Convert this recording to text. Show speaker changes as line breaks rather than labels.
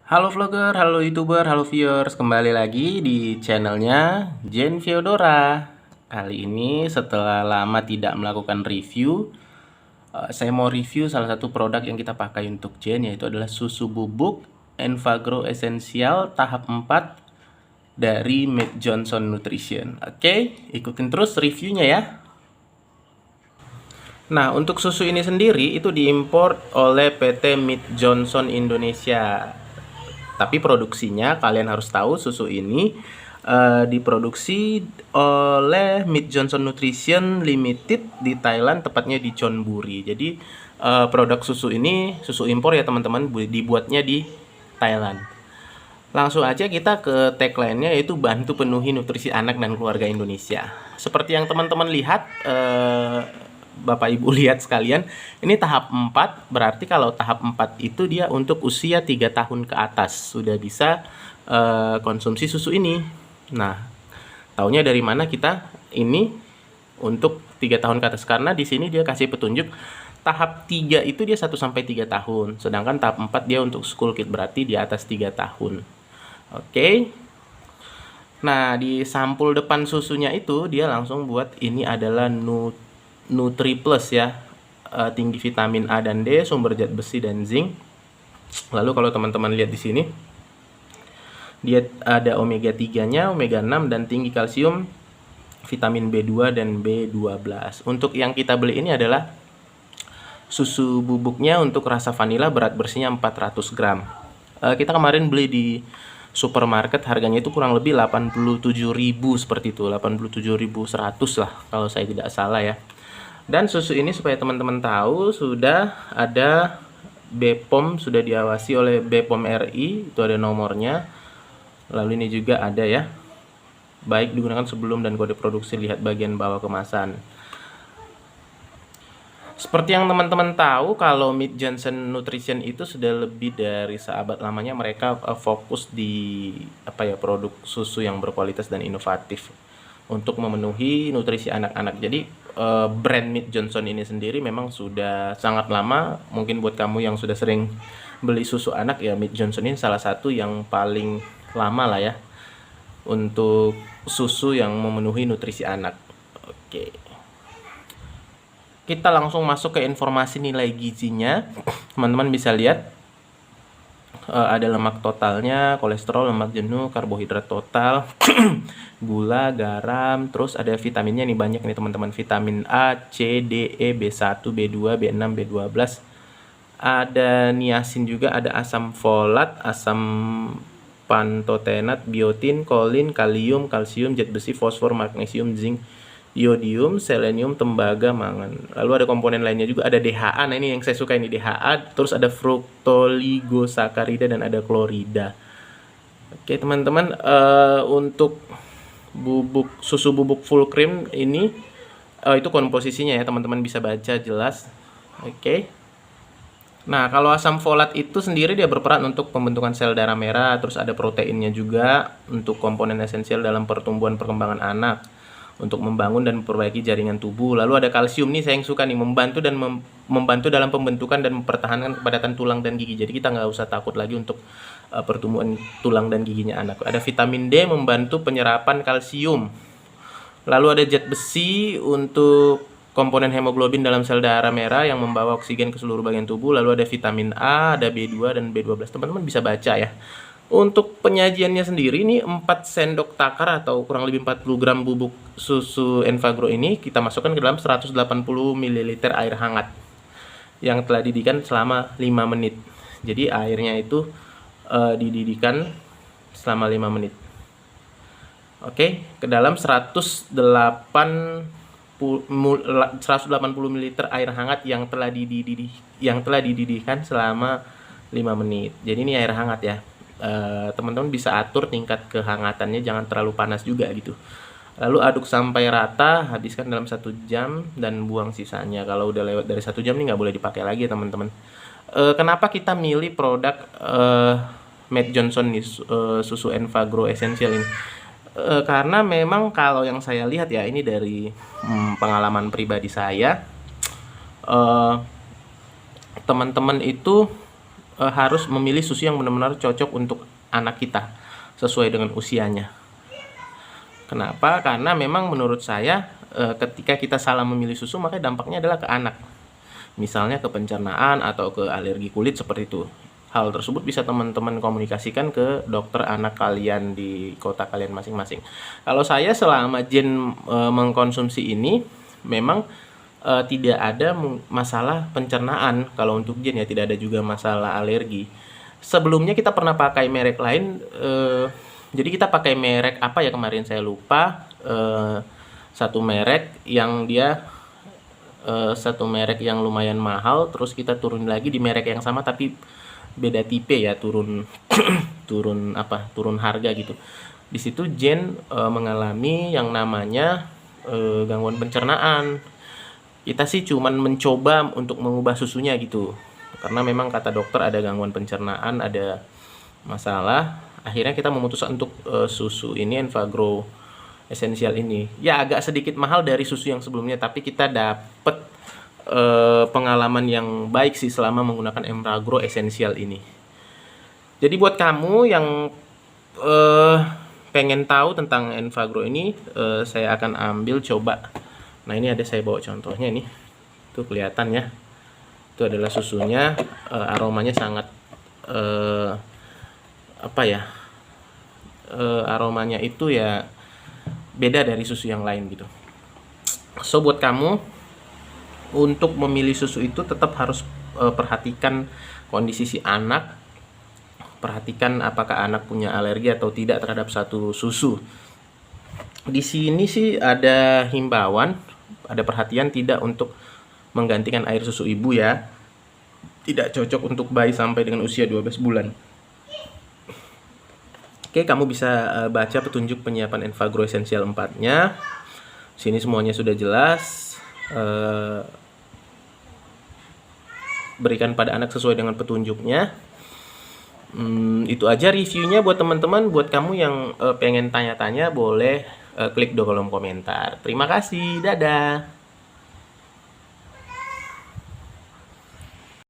Halo vlogger, halo youtuber, halo viewers, kembali lagi di channelnya Jen Fyodora. Kali ini setelah lama tidak melakukan review, saya mau review salah satu produk yang kita pakai untuk Jen, yaitu adalah susu bubuk Enfagrow Essential tahap 4 dari Mead Johnson Nutrition. Oke, ikutin terus reviewnya ya. Nah, untuk susu ini sendiri itu diimpor oleh PT Mead Johnson Indonesia. Tapi produksinya kalian harus tahu susu ini diproduksi oleh Mead Johnson Nutrition Limited di Thailand, tepatnya di Chonburi. Jadi produk susu ini susu impor ya teman-teman, dibuatnya di Thailand. Langsung aja kita ke tagline-nya, yaitu bantu penuhi nutrisi anak dan keluarga Indonesia. Seperti yang teman-teman lihat, Bapak Ibu lihat sekalian, ini tahap 4, berarti kalau tahap 4 itu dia untuk usia 3 tahun ke atas sudah bisa konsumsi susu ini. Nah, taunya dari mana kita ini untuk 3 tahun ke atas? Karena di sini dia kasih petunjuk tahap 3 itu dia 1 sampai 3 tahun, sedangkan tahap 4 dia untuk school kid, berarti di atas 3 tahun. Oke. Nah, di sampul depan susunya itu dia langsung buat ini adalah Nutri Plus ya, tinggi vitamin A dan D, sumber zat besi dan zinc. Lalu kalau teman-teman lihat di sini, dia ada omega 3-nya, omega 6 dan tinggi kalsium, vitamin B2 dan B12. Untuk yang kita beli ini adalah susu bubuknya untuk rasa vanila, berat bersihnya 400 gram. Kita kemarin beli di supermarket, harganya itu kurang lebih 87.000 seperti itu, 87.100 lah kalau saya tidak salah ya. Dan susu ini supaya teman-teman tahu sudah ada BPOM, sudah diawasi oleh BPOM RI, itu ada nomornya. Lalu ini juga ada ya, baik digunakan sebelum dan kode produksi, lihat bagian bawah kemasan. Seperti yang teman-teman tahu, kalau Mead Johnson Nutrition itu sudah lebih dari seabad lamanya mereka fokus di produk susu yang berkualitas dan inovatif untuk memenuhi nutrisi anak-anak. Jadi brand Mead Johnson ini sendiri memang sudah sangat lama. Mungkin buat kamu yang sudah sering beli susu anak ya, Mead Johnson ini salah satu yang paling lama lah ya untuk susu yang memenuhi nutrisi anak. Oke. Kita langsung masuk ke informasi nilai gizinya. Teman-teman bisa lihat ada lemak totalnya, kolesterol, lemak jenuh, karbohidrat total, gula, garam, terus ada vitaminnya nih, banyak nih teman-teman. Vitamin A, C, D, E, B1, B2, B6, B12. Ada niacin juga, ada asam folat, asam pantotenat, biotin, kolin, kalium, kalsium, zat besi, fosfor, magnesium, zinc, iodium, selenium, tembaga, mangan. Lalu ada komponen lainnya juga, ada DHA. Nah, ini yang saya suka ini, DHA, terus ada fructoligosakarida dan ada klorida. Oke, teman-teman, untuk susu bubuk full cream ini itu komposisinya ya, teman-teman bisa baca jelas. Oke. Nah, kalau asam folat itu sendiri dia berperan untuk pembentukan sel darah merah, terus ada proteinnya juga untuk komponen esensial dalam pertumbuhan perkembangan anak, untuk membangun dan memperbaiki jaringan tubuh. Lalu ada kalsium nih, saya yang suka nih, membantu dalam pembentukan dan mempertahankan kepadatan tulang dan gigi. Jadi kita nggak usah takut lagi untuk pertumbuhan tulang dan giginya anak. Ada vitamin D membantu penyerapan kalsium. Lalu ada zat besi untuk komponen hemoglobin dalam sel darah merah yang membawa oksigen ke seluruh bagian tubuh. Lalu ada vitamin A, ada B2 dan B12. Teman-teman bisa baca ya. Untuk penyajiannya sendiri ini 4 sendok takar atau kurang lebih 40 gram bubuk susu Enfagrow ini kita masukkan ke dalam 180 ml air hangat yang telah dididihkan selama 5 menit. Jadi airnya itu dididihkan selama 5 menit. Oke, ke dalam 180 ml air hangat yang telah dididihkan selama 5 menit. Jadi ini air hangat ya. Teman-teman bisa atur tingkat kehangatannya, jangan terlalu panas juga gitu. Lalu aduk sampai rata, habiskan dalam 1 jam dan buang sisanya. Kalau udah lewat dari 1 jam nih nggak boleh dipakai lagi ya teman-teman. Kenapa kita milih produk Mead Johnson nih, susu Enfagrow Essential ini? Karena memang kalau yang saya lihat ya, ini dari pengalaman pribadi saya, teman-teman itu harus memilih susu yang benar-benar cocok untuk anak kita sesuai dengan usianya. Kenapa? Karena memang menurut saya ketika kita salah memilih susu maka dampaknya adalah ke anak. Misalnya ke pencernaan atau ke alergi kulit seperti itu. Hal tersebut bisa teman-teman komunikasikan ke dokter anak kalian di kota kalian masing-masing. Kalau saya selama Jen mengkonsumsi ini memang tidak ada masalah pencernaan kalau untuk Jen ya, tidak ada juga masalah alergi. Sebelumnya kita pernah pakai merek lain, jadi kita pakai merek apa ya kemarin saya lupa, satu merek yang lumayan mahal, terus kita turun lagi di merek yang sama tapi beda tipe ya, turun harga gitu. Di situ Jen mengalami yang namanya gangguan pencernaan. Kita sih cuman mencoba untuk mengubah susunya gitu, karena memang kata dokter ada gangguan pencernaan, ada masalah. Akhirnya kita memutuskan untuk susu ini, Enfagrow Essential ini. Ya agak sedikit mahal dari susu yang sebelumnya, tapi kita dapet pengalaman yang baik sih selama menggunakan Enfagrow Essential ini. Jadi buat kamu yang pengen tahu tentang Enfagrow ini, saya akan ambil coba. Nah ini ada saya bawa contohnya nih, tuh kelihatan ya, itu adalah susunya. Aromanya sangat aromanya itu ya beda dari susu yang lain gitu. So buat kamu untuk memilih susu itu tetap harus perhatikan kondisi si anak, perhatikan apakah anak punya alergi atau tidak terhadap satu susu. Di sini sih ada himbauan, ada perhatian tidak untuk menggantikan air susu ibu ya. Tidak cocok untuk bayi sampai dengan usia 12 bulan. Oke, kamu bisa baca petunjuk penyiapan Enfagrow Essential 4-nya. Sini semuanya sudah jelas. Berikan pada anak sesuai dengan petunjuknya. Itu aja reviewnya buat teman-teman. Buat kamu yang pengen tanya-tanya boleh klik di kolom komentar. Terima kasih, dadah.